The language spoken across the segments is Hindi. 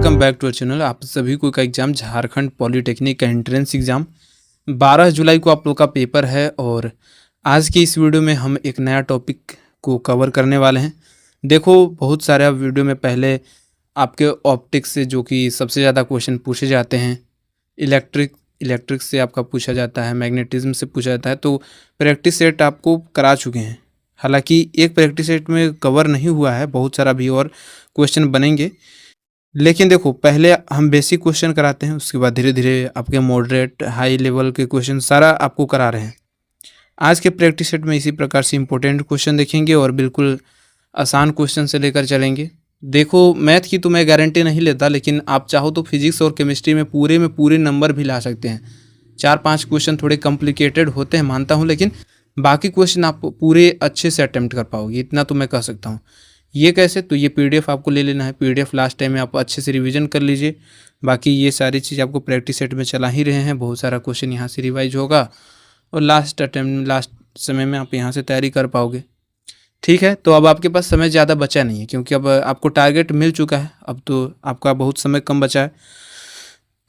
Welcome back to our channel. आप सभी को का एग्ज़ाम झारखंड पॉलिटेक्निक का एंट्रेंस एग्ज़ाम 12 जुलाई को आप लोग का पेपर है और आज की इस वीडियो में हम एक नया टॉपिक को कवर करने वाले हैं। देखो, बहुत सारे वीडियो में पहले आपके ऑप्टिक्स से जो कि सबसे ज़्यादा क्वेश्चन पूछे जाते हैं, इलेक्ट्रिक से आपका पूछा जाता है, मैग्नेटिज्म से पूछा जाता है, तो प्रैक्टिस सेट आपको करा चुके हैं। हालांकि एक प्रैक्टिस सेट में कवर नहीं हुआ है, बहुत सारा भी और क्वेश्चन बनेंगे। लेकिन देखो, पहले हम बेसिक क्वेश्चन कराते हैं, उसके बाद धीरे धीरे आपके मॉडरेट हाई लेवल के क्वेश्चन सारा आपको करा रहे हैं। आज के प्रैक्टिस सेट में इसी प्रकार से इंपॉर्टेंट क्वेश्चन देखेंगे और बिल्कुल आसान क्वेश्चन से लेकर चलेंगे। देखो, मैथ की तो मैं गारंटी नहीं लेता, लेकिन आप चाहो तो फिजिक्स और केमिस्ट्री में पूरे नंबर भी ला सकते हैं। 4-5 क्वेश्चन थोड़े कॉम्प्लिकेटेड होते हैं, मानता हूँ, लेकिन बाकी क्वेश्चन आप पूरे अच्छे से अटेम्प्ट कर पाओगे, इतना तो मैं कह सकता हूँ। ये कैसे? तो ये पीडीएफ आपको ले लेना है। पीडीएफ लास्ट टाइम में आप अच्छे से रिवीजन कर लीजिए। बाकी ये सारी चीज़ आपको प्रैक्टिस सेट में चला ही रहे हैं, बहुत सारा क्वेश्चन यहाँ से रिवाइज होगा और लास्ट समय में आप यहाँ से तैयारी कर पाओगे। ठीक है, तो अब आपके पास समय ज़्यादा बचा नहीं है, क्योंकि अब आपको टारगेट मिल चुका है, अब तो आपका बहुत समय कम बचा है।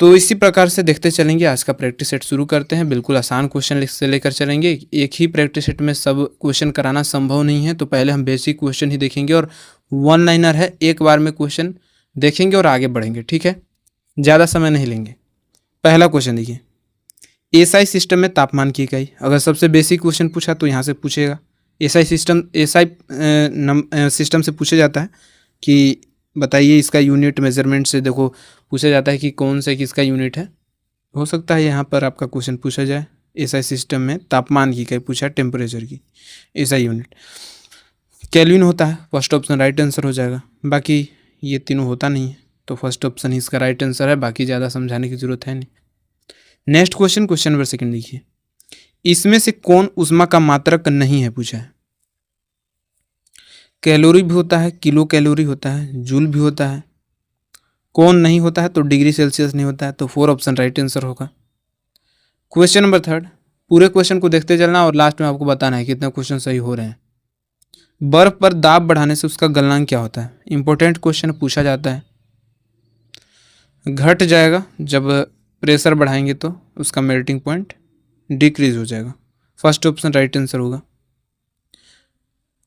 तो इसी प्रकार से देखते चलेंगे। आज का प्रैक्टिस सेट शुरू करते हैं। बिल्कुल आसान क्वेश्चन से लेकर चलेंगे। एक ही प्रैक्टिस सेट में सब क्वेश्चन कराना संभव नहीं है, तो पहले हम बेसिक क्वेश्चन ही देखेंगे और वन लाइनर है, एक बार में क्वेश्चन देखेंगे और आगे बढ़ेंगे। ठीक है, ज़्यादा समय नहीं लेंगे। पहला क्वेश्चन देखिए, एसआई सिस्टम में तापमान की इकाई। अगर सबसे बेसिक क्वेश्चन पूछा तो यहाँ से पूछेगा। एसआई सिस्टम से पूछा जाता है कि बताइए इसका यूनिट मेजरमेंट से। देखो, पूछा जाता है कि कौन से किसका यूनिट है। हो सकता है यहाँ पर आपका क्वेश्चन पूछा जाए एसआई सिस्टम में तापमान की इकाई पूछा, टेम्परेचर की एसआई यूनिट केल्विन होता है। फर्स्ट ऑप्शन राइट आंसर हो जाएगा। बाकी ये तीनों होता नहीं है, तो फर्स्ट ऑप्शन ही इसका राइट आंसर है। बाकी ज़्यादा समझाने की जरूरत है नहीं। नेक्स्ट क्वेश्चन नंबर 2 देखिए, इसमें से कौन ऊष्मा का मात्रक नहीं है पूछा है। कैलोरी भी होता है, किलो कैलोरी होता है, जूल भी होता है। कौन नहीं होता है? तो डिग्री सेल्सियस नहीं होता है, तो 4 ऑप्शन राइट आंसर होगा। क्वेश्चन नंबर 3, पूरे क्वेश्चन को देखते चलना और लास्ट में आपको बताना है कितने क्वेश्चन सही हो रहे हैं। बर्फ पर दाब बढ़ाने से उसका गलनांक क्या होता है? इंपॉर्टेंट क्वेश्चन पूछा जाता है। घट जाएगा जब प्रेशर बढ़ाएंगे, तो उसका मेल्टिंग पॉइंट डिक्रीज हो जाएगा। फर्स्ट ऑप्शन राइट आंसर होगा।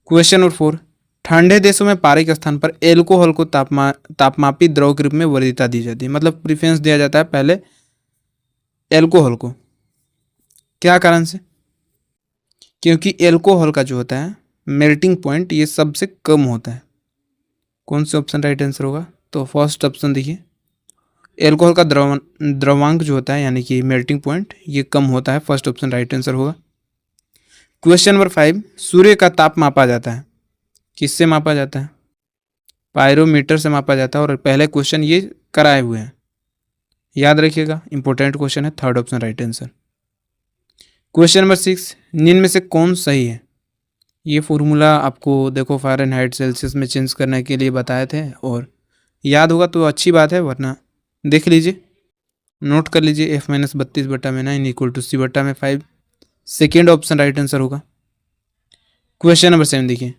क्वेश्चन नंबर 4, ठंडे देशों में पारे के स्थान पर एल्कोहल को तापमापी द्रव के रूप में वरीयता दी जाती है। मतलब प्रीफरेंस दिया जाता है पहले एल्कोहल को। क्या कारण से? क्योंकि एल्कोहल का जो होता है मेल्टिंग पॉइंट ये सबसे कम होता है। कौन से ऑप्शन राइट आंसर होगा? तो फर्स्ट ऑप्शन देखिए, एल्कोहल का द्रवांक जो होता है यानी कि मेल्टिंग पॉइंट ये कम होता है। फर्स्ट ऑप्शन राइट आंसर होगा। क्वेश्चन नंबर 5, सूर्य का ताप मापा जाता है। किससे मापा जाता है? पायरोमीटर से मापा जाता है। और पहले क्वेश्चन ये कराए हुए हैं, याद रखिएगा, इंपॉर्टेंट क्वेश्चन है। Third option right answer. Question number 6, निम्न में से कौन सही है? ये फॉर्मूला आपको देखो फ़ारेनहाइट सेल्सियस में चेंज करने के लिए बताए थे, और याद होगा तो अच्छी बात है, वरना देख लीजिए, नोट कर लीजिए। F-32/9 = C/5। Second option right answer होगा। क्वेश्चन नंबर 7 देखिए,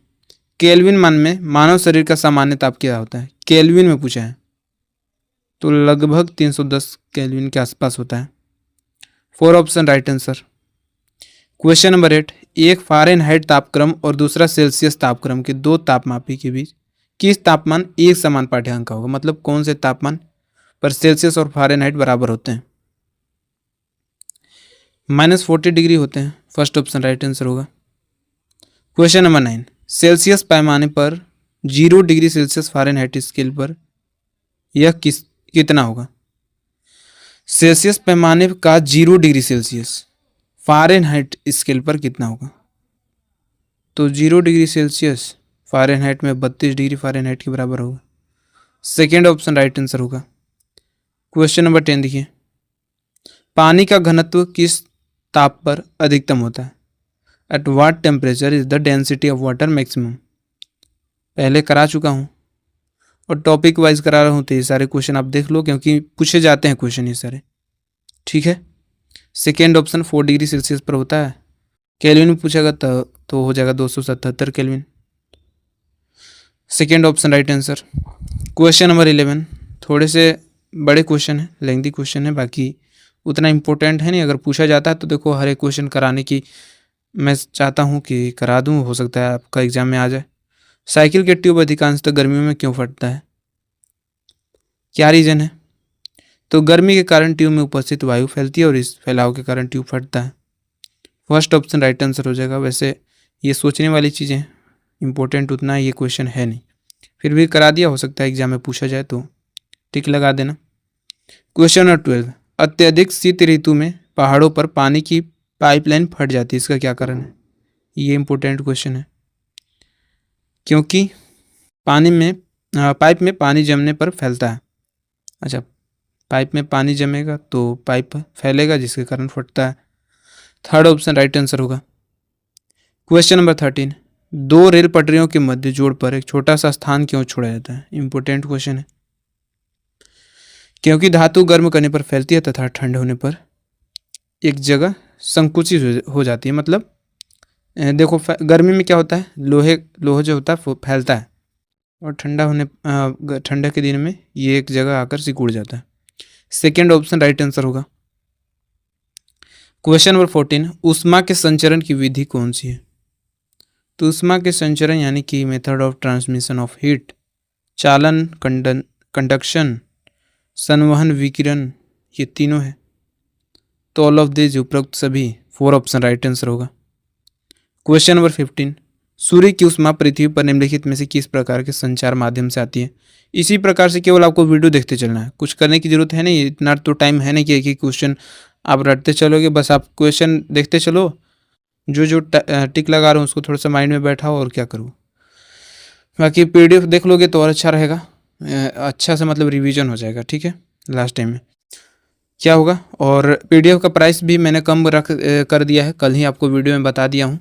केल्विन मान में मानव शरीर का सामान्य ताप क्या होता है? केल्विन में पूछा है, तो लगभग 310 केल्विन के आसपास होता है। 4 option right answer. Question number 8, एक फ़ारेनहाइट तापक्रम और दूसरा सेल्सियस तापक्रम के दो तापमापी के बीच किस तापमान एक समान पाठ्यांक का होगा? मतलब कौन से तापमान पर सेल्सियस और फ़ारेनहाइट बराबर होते हैं? -40 डिग्री होते हैं। फर्स्ट ऑप्शन राइट आंसर होगा। क्वेश्चन नंबर 9, सेल्सियस पैमाने पर 0 डिग्री सेल्सियस फ़ारेनहाइट स्केल पर यह कितना होगा? सेल्सियस पैमाने का 0 डिग्री सेल्सियस फ़ारेनहाइट स्केल पर कितना होगा? तो 0 डिग्री सेल्सियस फ़ारेनहाइट में 32 डिग्री फ़ारेनहाइट के बराबर होगा। सेकेंड ऑप्शन राइट आंसर होगा। क्वेश्चन नंबर 10 देखिए, पानी का घनत्व किस ताप पर अधिकतम होता है? At what temperature is the density of water maximum? पहले करा चुका हूँ और टॉपिक वाइज करा रहा हूँ, तो ये सारे क्वेश्चन आप देख लो, क्योंकि पूछे जाते हैं क्वेश्चन ये सारे। ठीक है, सेकेंड ऑप्शन 4 डिग्री सेल्सियस पर होता है। केल्विन में पूछेगा तो हो जाएगा 277 kelvin. Second option right answer. Question number 11, थोड़े से बड़े क्वेश्चन हैं, लेंथी क्वेश्चन है, बाकी उतना इम्पोर्टेंट है नहीं। अगर पूछा जाता है तो देखो हर एक क्वेश्चन कराने की मैं चाहता हूँ कि करा दूँ, हो सकता है आपका एग्जाम में आ जाए। साइकिल के ट्यूब अधिकांशतः गर्मियों में क्यों फटता है? क्या रीज़न है? तो गर्मी के कारण ट्यूब में उपस्थित वायु फैलती है और इस फैलाव के कारण ट्यूब फटता है। फर्स्ट ऑप्शन राइट आंसर हो जाएगा। वैसे ये सोचने वाली चीज़ें हैं, इम्पोर्टेंट उतना ये क्वेश्चन है नहीं, फिर भी करा दिया, हो सकता है एग्जाम में पूछा जाए तो टिक लगा देना। क्वेश्चन नंबर 12, अत्यधिक शीत ऋतु में पहाड़ों पर पानी की पाइपलाइन फट जाती है, इसका क्या कारण है? ये इम्पोर्टेंट क्वेश्चन है, क्योंकि पाइप में पानी जमने पर फैलता है। अच्छा, पाइप में पानी जमेगा तो पाइप फैलेगा जिसके कारण फटता है। थर्ड ऑप्शन राइट आंसर होगा। क्वेश्चन नंबर 13, दो रेल पटरियों के मध्य जोड़ पर एक छोटा सा स्थान क्यों छोड़ा जाता है? इंपॉर्टेंट क्वेश्चन है, क्योंकि धातु गर्म करने पर फैलती है तथा ठंड होने पर एक जगह संकुचित हो जाती है। मतलब देखो गर्मी में क्या होता है, लोहा जो होता है वो फैलता है, और ठंडा के दिन में ये एक जगह आकर सिकुड़ जाता है। सेकेंड ऑप्शन राइट आंसर होगा। क्वेश्चन नंबर 14, ऊष्मा के संचरण की विधि कौन सी है? तो ऊष्मा के संचरण यानी कि method of transmission of heat, चालन, कंडक्शन, संवहन, विकिरण, ये तीनों है। तो ऑल ऑफ दिस उपरोक्त सभी, 4 ऑप्शन राइट आंसर होगा। क्वेश्चन नंबर 15, सूर्य की ऊष्मा पृथ्वी पर निम्नलिखित में से किस प्रकार के संचार माध्यम से आती है? इसी प्रकार से केवल आपको वीडियो देखते चलना है, कुछ करने की जरूरत है नहीं, इतना तो टाइम है नहीं कि एक ही क्वेश्चन आप रटते चलोगे, बस आप क्वेश्चन देखते चलो, जो टिक लगा रहा हूँ उसको थोड़ा सा माइंड में बैठाओ और क्या करूँ। बाकी पीडीएफ देख लोगे तो और अच्छा रहेगा, अच्छा से मतलब रिवीजन हो जाएगा, ठीक है। लास्ट टाइम में क्या होगा, और पीडीएफ का प्राइस भी मैंने कम कर दिया है, कल ही आपको वीडियो में बता दिया हूँ।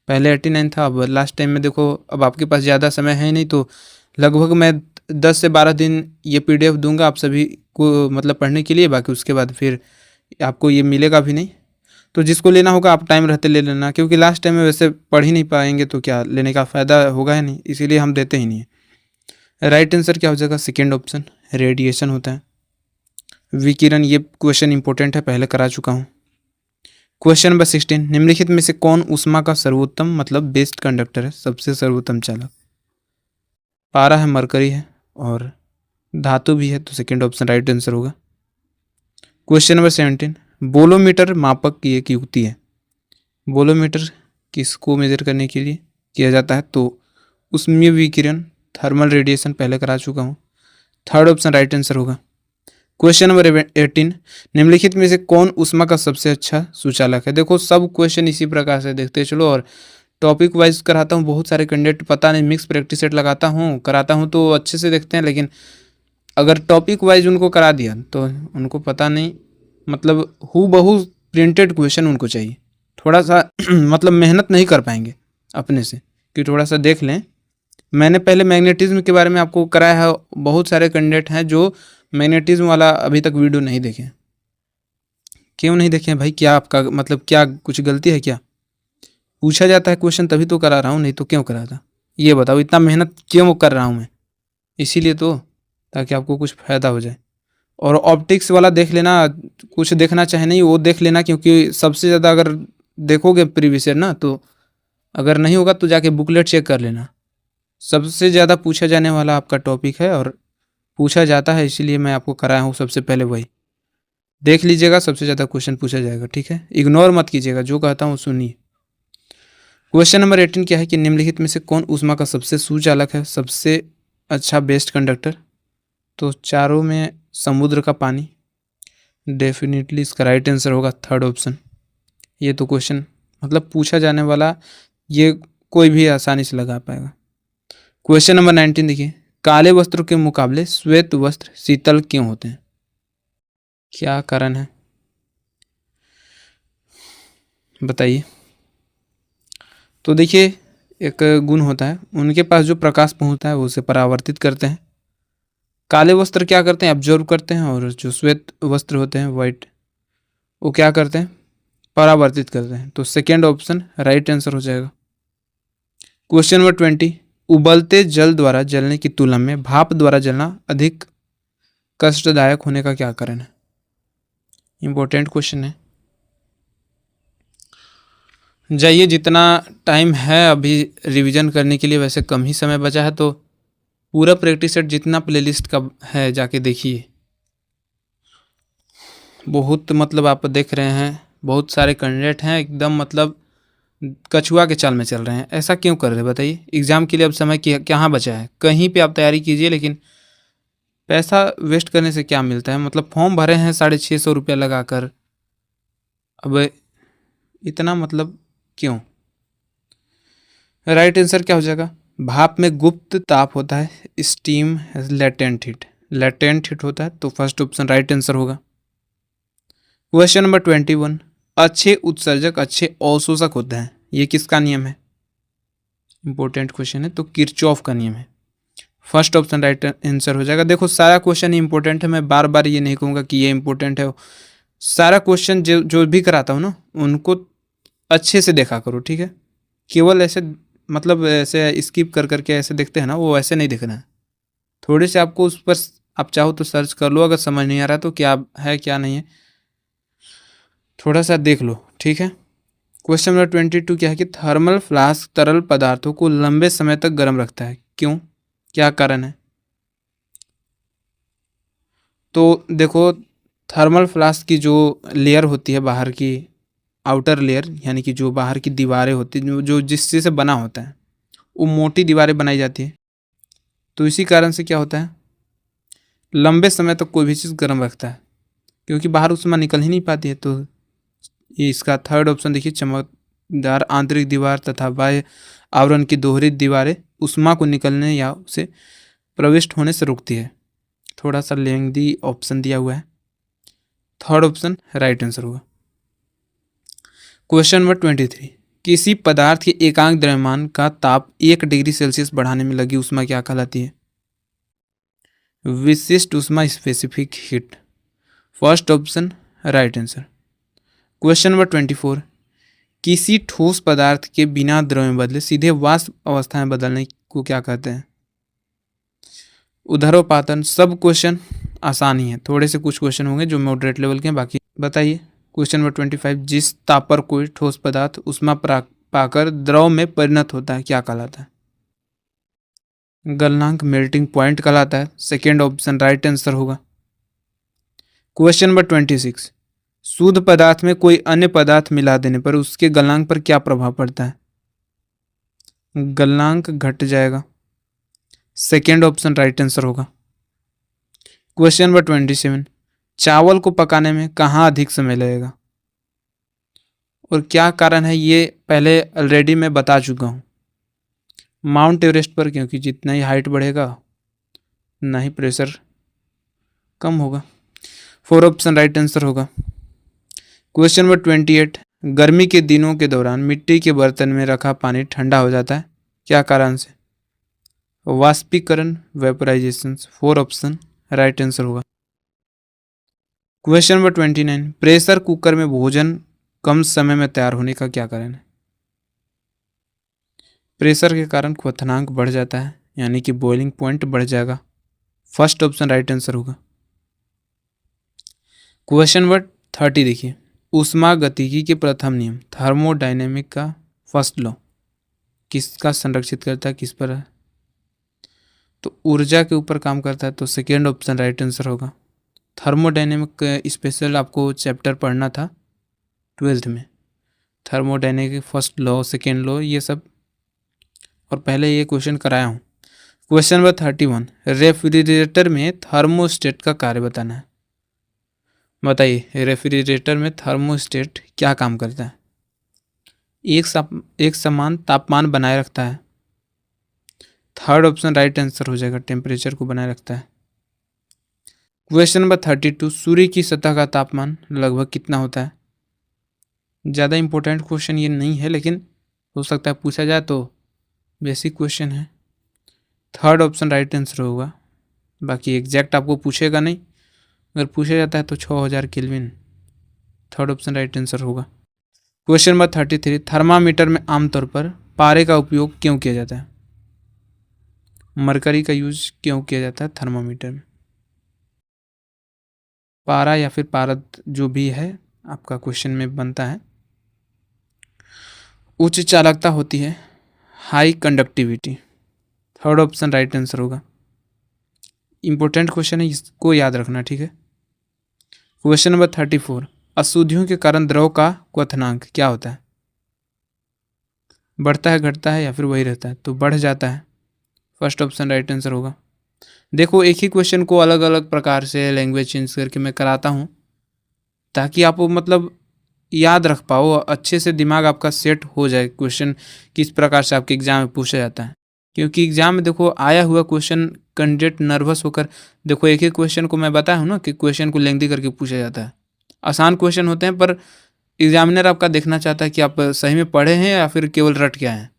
पहले 89 था, अब लास्ट टाइम में देखो अब आपके पास ज़्यादा समय है नहीं, तो लगभग मैं 10 से 12 दिन ये पीडीएफ दूंगा आप सभी को, मतलब पढ़ने के लिए। बाकी उसके बाद फिर आपको ये मिलेगा भी नहीं, तो जिसको लेना होगा आप टाइम रहते ले लेना, क्योंकि लास्ट टाइम में वैसे पढ़ ही नहीं पाएंगे तो क्या लेने का फ़ायदा होगा ही नहीं, इसीलिए हम देते ही नहीं है। राइट आंसर क्या हो जाएगा? सेकेंड ऑप्शन, रेडिएशन होता है, विकिरण। ये क्वेश्चन इंपॉर्टेंट है, पहले करा चुका हूँ। क्वेश्चन नंबर 16, निम्नलिखित में से कौन ऊष्मा का सर्वोत्तम मतलब बेस्ट कंडक्टर है, सबसे सर्वोत्तम चालक? पारा है, मरकरी है और धातु भी है, तो सेकेंड ऑप्शन राइट आंसर होगा। क्वेश्चन नंबर 17, बोलोमीटर मापक की एक युक्ति है। बोलोमीटर किसको मेजर करने के लिए किया जाता है? तो ऊष्मीय विकिरण, थर्मल रेडिएशन, पहले करा चुका हूँ। थर्ड ऑप्शन राइट आंसर होगा। क्वेश्चन नंबर 18, निम्नलिखित में से कौन ऊष्मा का सबसे अच्छा सुचालक है? देखो सब क्वेश्चन इसी प्रकार से देखते चलो, और टॉपिक वाइज कराता हूँ, बहुत सारे कैंडिडेट पता नहीं मिक्स प्रैक्टिस सेट लगाता हूँ, कराता हूँ तो अच्छे से देखते हैं, लेकिन अगर टॉपिक वाइज उनको करा दिया तो उनको पता नहीं, मतलब हूबहू प्रिंटेड क्वेश्चन उनको चाहिए, थोड़ा सा मतलब मेहनत नहीं कर पाएंगे अपने से, कि थोड़ा सा देख लें। मैंने पहले मैग्नेटिज्म के बारे में आपको कराया है, बहुत सारे कैंडिडेट हैं जो मैग्नेटिज्म वाला अभी तक वीडियो नहीं देखे। क्यों नहीं देखे भाई? क्या आपका मतलब क्या कुछ गलती है क्या? पूछा जाता है क्वेश्चन तभी तो करा रहा हूँ, नहीं तो क्यों करा था? ये बताओ, इतना मेहनत क्यों कर रहा हूँ मैं? इसीलिए तो, ताकि आपको कुछ फ़ायदा हो जाए। और ऑप्टिक्स वाला देख लेना, कुछ देखना चाहे नहीं वो देख लेना, क्योंकि सबसे ज़्यादा अगर देखोगे प्रीवियस ईयर ना, तो अगर नहीं होगा तो जाके बुकलेट चेक कर लेना, सबसे ज़्यादा पूछा जाने वाला आपका टॉपिक है और पूछा जाता है, इसीलिए मैं आपको कराया हूँ सबसे पहले वही देख लीजिएगा, सबसे ज़्यादा क्वेश्चन पूछा जाएगा, ठीक है। इग्नोर मत कीजिएगा, जो कहता हूँ सुनिए। क्वेश्चन नंबर 18 क्या है कि निम्नलिखित में से कौन ऊष्मा का सबसे सुचालक है, सबसे अच्छा बेस्ट कंडक्टर? तो चारों में समुद्र का पानी, डेफिनेटली इसका राइट आंसर होगा थर्ड ऑप्शन। ये तो क्वेश्चन मतलब पूछा जाने वाला, ये कोई भी आसानी से लगा पाएगा। क्वेश्चन नंबर 19 देखिए, काले वस्त्रों के मुकाबले श्वेत वस्त्र शीतल क्यों होते हैं? क्या कारण है बताइए। तो देखिए एक गुण होता है, उनके पास जो प्रकाश पहुंचता है वो उसे परावर्तित करते हैं। काले वस्त्र क्या करते हैं? ऑब्जर्व करते हैं, और जो श्वेत वस्त्र होते हैं वाइट, वो क्या करते हैं? परावर्तित करते हैं। तो सेकेंड ऑप्शन राइट आंसर हो जाएगा। क्वेश्चन नंबर 20, उबलते जल द्वारा जलने की तुलना में भाप द्वारा जलना अधिक कष्टदायक होने का क्या कारण है? इम्पोर्टेंट क्वेश्चन है। जाइए, जितना टाइम है अभी रिवीजन करने के लिए, वैसे कम ही समय बचा है, तो पूरा प्रैक्टिस सेट जितना प्लेलिस्ट का है जाके देखिए। बहुत मतलब आप देख रहे हैं बहुत सारे कैंडिडेट हैं एकदम मतलब कछुआ के चाल में चल रहे हैं। ऐसा क्यों कर रहे हैं बताइए? एग्ज़ाम के लिए अब समय कहाँ बचा है? कहीं पे आप तैयारी कीजिए, लेकिन पैसा वेस्ट करने से क्या मिलता है? मतलब फॉर्म भरे हैं 650 रुपया लगाकर, अब इतना मतलब क्यों? राइट आंसर क्या हो जाएगा? भाप में गुप्त ताप होता है, स्टीम है लेटेंट हीट। लेटेंट हीट होता है, तो फर्स्ट ऑप्शन राइट आंसर होगा। क्वेश्चन नंबर 21, अच्छे उत्सर्जक अच्छे अवशोषक होते हैं, ये किसका नियम है? इंपॉर्टेंट क्वेश्चन है, तो किरचॉफ का नियम है। फर्स्ट ऑप्शन राइट आंसर हो जाएगा। देखो सारा क्वेश्चन ही इंपॉर्टेंट है, मैं बार बार ये नहीं कहूँगा कि ये इंपॉर्टेंट है। सारा क्वेश्चन जो जो भी कराता हूँ ना, उनको अच्छे से देखा करो, ठीक है? केवल ऐसे मतलब ऐसे स्किप कर करके ऐसे देखते हैं ना, वो ऐसे नहीं देखना है। थोड़े से आपको उस पर आप चाहो तो सर्च कर लो, अगर समझ नहीं आ रहा तो क्या है क्या नहीं है थोड़ा सा देख लो, ठीक है? क्वेश्चन नंबर 22 क्या है कि थर्मल फ्लास्क तरल पदार्थों को लंबे समय तक गर्म रखता है, क्यों, क्या कारण है? तो देखो, थर्मल फ्लास्क की जो लेयर होती है बाहर की, आउटर लेयर, यानी कि जो बाहर की दीवारें होती हैं, जो जिस चीज़ से बना होता है, वो मोटी दीवारें बनाई जाती है। तो इसी कारण से क्या होता है, लंबे समय तक कोई भी चीज़ गर्म रखता है, क्योंकि बाहर उसमें निकल ही नहीं पाती है। तो ये इसका थर्ड ऑप्शन देखिए, चमकदार आंतरिक दीवार तथा बाह्य आवरण की दोहरी दीवारें ऊष्मा को निकलने या उसे प्रविष्ट होने से रोकती है। थोड़ा सा लेंदी ऑप्शन दिया हुआ है, थर्ड ऑप्शन राइट आंसर होगा। क्वेश्चन नंबर 23, किसी पदार्थ के एकांक द्रव्यमान का ताप 1 डिग्री सेल्सियस बढ़ाने में लगी ऊष्मा क्या कहलाती है? विशिष्ट ऊष्मा, specific heat. First option right answer. Question number 24, किसी ठोस पदार्थ के बिना द्रव में बदले सीधे वाष्प अवस्था में बदलने को क्या कहते हैं? उदरोपातन। सब क्वेश्चन आसान ही है, थोड़े से कुछ क्वेश्चन होंगे जो मॉडरेट लेवल के हैं, बाकी बताइए। क्वेश्चन नंबर 25, जिस ताप पर कोई ठोस पदार्थ ऊष्मा पाकर द्रव में परिणत होता है क्या कहलाता है? गलनांक, मेल्टिंग पॉइंट कहलाता है। सेकेंड ऑप्शन राइट आंसर होगा। क्वेश्चन नंबर 26, शुद्ध पदार्थ में कोई अन्य पदार्थ मिला देने पर उसके गलनांक पर क्या प्रभाव पड़ता है? गलनांक घट जाएगा। सेकेंड ऑप्शन राइट आंसर होगा। क्वेश्चन नंबर 27, चावल को पकाने में कहाँ अधिक समय लगेगा और क्या कारण है? ये पहले ऑलरेडी मैं बता चुका हूँ। माउंट एवरेस्ट पर, क्योंकि जितना ही हाइट बढ़ेगा उतना ही प्रेशर कम होगा। फोर ऑप्शन राइट आंसर होगा। क्वेश्चन नंबर 28, गर्मी के दिनों के दौरान मिट्टी के बर्तन में रखा पानी ठंडा हो जाता है, क्या कारण से? वाष्पीकरण, vaporisation. Four option right answer होगा। क्वेश्चन नंबर 29, प्रेशर कुकर में भोजन कम समय में तैयार होने का क्या कारण है? प्रेशर के कारण क्वथनांक बढ़ जाता है, यानी कि बॉइलिंग पॉइंट बढ़ जाएगा। फर्स्ट ऑप्शन राइट आंसर होगा। क्वेश्चन नंबर 30 देखिए, ऊष्मा गतिकी के प्रथम नियम थर्मोडायनेमिक का फर्स्ट लॉ किसका संरक्षित करता है, किस पर है? तो ऊर्जा के ऊपर काम करता है, तो सेकेंड ऑप्शन राइट आंसर होगा। थर्मोडायनेमिक स्पेशल आपको चैप्टर पढ़ना था 12th में, thermodynamic first law, second law, ये सब, और पहले ये क्वेश्चन कराया हूँ। क्वेश्चन नंबर 31, रेफ्रिजरेटर में थर्मोस्टेट का कार्य बताना है। बताइए, रेफ्रिजरेटर में थर्मोस्टेट क्या काम करता है? एक समान तापमान बनाए रखता है। थर्ड ऑप्शन राइट आंसर हो जाएगा, टेम्परेचर को बनाए रखता है। क्वेश्चन नंबर 32, सूर्य की सतह का तापमान लगभग कितना होता है? ज़्यादा इंपॉर्टेंट क्वेश्चन ये नहीं है, लेकिन हो सकता है पूछा जाए, तो बेसिक क्वेश्चन है। थर्ड ऑप्शन राइट आंसर होगा, बाकी एग्जैक्ट आपको पूछेगा नहीं, अगर पूछा जाता है तो 6000 kelvin. Third option right answer होगा। क्वेश्चन नंबर 33, थर्मामीटर में आमतौर पर पारे का उपयोग क्यों किया जाता है? मरकरी का यूज क्यों किया जाता है थर्मामीटर में? पारा या फिर पारद जो भी है आपका क्वेश्चन में बनता है। उच्च चालकता होती है, high conductivity. Third option right answer होगा। इंपॉर्टेंट क्वेश्चन है, इसको याद रखना, ठीक है। क्वेश्चन नंबर 34, अशुद्धियों के कारण द्रव का क्वथनांक क्या होता है? बढ़ता है, घटता है या फिर वही रहता है? तो बढ़ जाता है। फर्स्ट ऑप्शन राइट आंसर होगा। देखो, एक ही क्वेश्चन को अलग अलग प्रकार से लैंग्वेज चेंज करके मैं कराता हूँ ताकि आप मतलब याद रख पाओ, अच्छे से दिमाग आपका सेट हो जाए क्वेश्चन किस प्रकार से आपके एग्जाम में पूछा जाता है। क्योंकि एग्जाम में देखो आया हुआ क्वेश्चन कैंडिडेट नर्वस होकर, देखो एक ही क्वेश्चन को मैं बताया हूँ ना कि क्वेश्चन को लेंथी करके पूछा जाता है। आसान क्वेश्चन होते हैं पर एग्जामिनर आपका देखना चाहता है कि आप सही में पढ़े हैं या फिर केवल रट के आए हैं।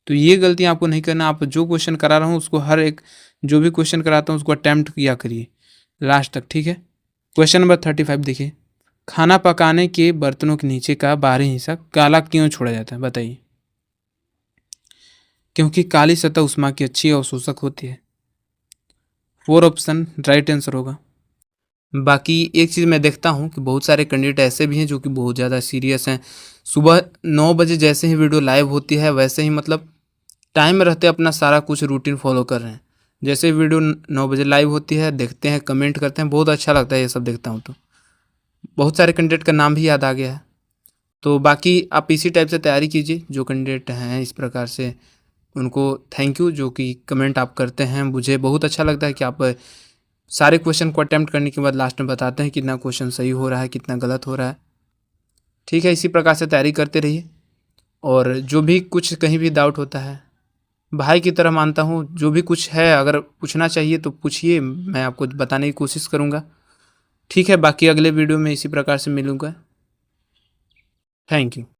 तो ये गलती आपको नहीं करना। आप जो क्वेश्चन करा रहा हूँ उसको हर एक जो भी क्वेश्चन कराता हूँ उसको अटैम्प्ट किया करिए लास्ट तक, ठीक है। क्वेश्चन नंबर 35 देखिए, खाना पकाने के बर्तनों के नीचे का बाहरी हिस्सा काला क्यों छोड़ा जाता है? बताइए। क्योंकि काली सतह उष्मा की अच्छी अवशोषक होती है। 4 ऑप्शन राइट आंसर होगा। बाकी एक चीज़ मैं देखता हूँ कि बहुत सारे कैंडिडेट ऐसे भी हैं जो कि बहुत ज़्यादा सीरियस हैं। सुबह 9 बजे जैसे ही वीडियो लाइव होती है वैसे ही मतलब टाइम में रहते अपना सारा कुछ रूटीन फॉलो कर रहे हैं। जैसे वीडियो 9 बजे लाइव होती है देखते हैं, कमेंट करते हैं, बहुत अच्छा लगता है ये सब देखता हूँ। तो बहुत सारे कैंडिडेट का नाम भी याद आ गया है। तो बाकी आप इसी टाइप से तैयारी कीजिए। जो कैंडिडेट हैं इस प्रकार से उनको थैंक यू, जो कि कमेंट आप करते हैं। मुझे बहुत अच्छा लगता है कि आप सारे क्वेश्चन को अटैम्प्ट करने के बाद लास्ट में बताते हैं कितना क्वेश्चन सही हो रहा है, कितना गलत हो रहा है, ठीक है। इसी प्रकार से तैयारी करते रहिए। और जो भी कुछ कहीं भी डाउट होता है भाई की तरह मानता हूँ, जो भी कुछ है अगर पूछना चाहिए तो पूछिए, मैं आपको बताने की कोशिश करूँगा, ठीक है। बाकी अगले वीडियो में इसी प्रकार से मिलूँगा। Thank you.